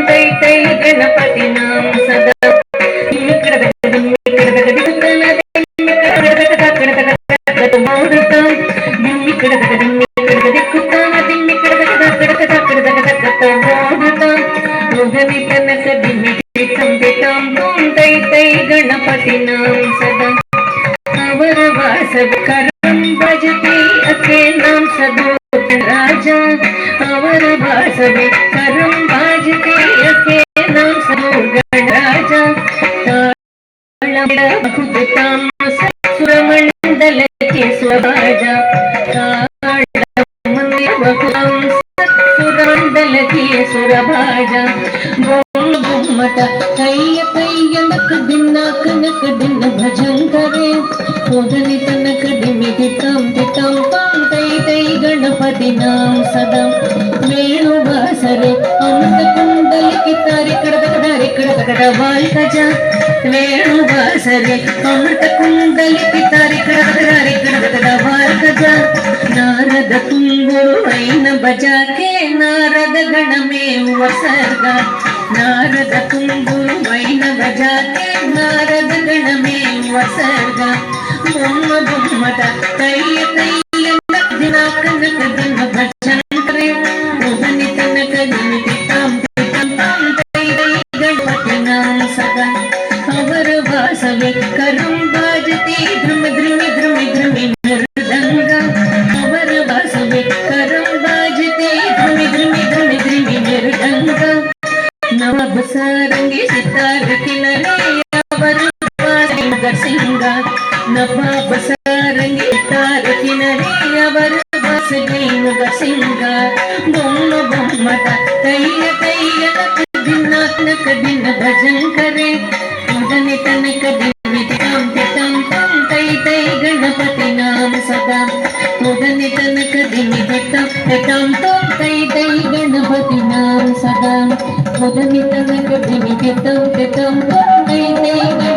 तै तै गणपतिनां सदा गणपतिनां सदा अवर वासवकरं भजते अखेनां सदो राजा अवर वासवकरं भजते अखेनां सदो गणराजा ताळमडहुतां सुरमण्डलके सुरभाजा ताळमण्डलवकुलं सुरमण्डलके सुरभाजा गोम गुम्मट कय्य कय्य नक दिन भजन करे ओदनि तनक दिमिदितं दितं पां तै तै गणपतिनां सदा वेणुवासरे अमृत कुंडल कितारे कडकडारे कडकडावाल कजा वेणुवासरे अमृत कुंडल कितारे कडकडारे कडकडावाल कजा नारद कुंगुरु वैन बजा के नारद गण में वसर्गा नारद कुंगुरु वैन बजा के नारद गण में वसर्गा बुम्म बुम्मट तैय तैय दिना कनक दिन भजन करे उदनि तनक दिमितितां तितां तां तै तै गणपतिनां सदा अवर वासवे करं बाजते ध्रुम ध्रुमि ध्रुमि ध्रुमि मृदंगा अवर वासवे करं बाजते ध्रुमि ध्रुमि ध्रुमि ध्रुमि मृदंगा नवबसारंगी सितार किनरे अवर सिंगा नवबसारंगी सितार किनरे अवर सिंगा बोम बोमटा तैय तैय नक दिन भजन करे उदनि तनक दिमितितां तितां तां तै तै गणपतिनां सदा उदनि तनक दिमितितां तितां तां तै तै गणपतिनां सदा उदनि तनक दिमितितां तितां तां तै तै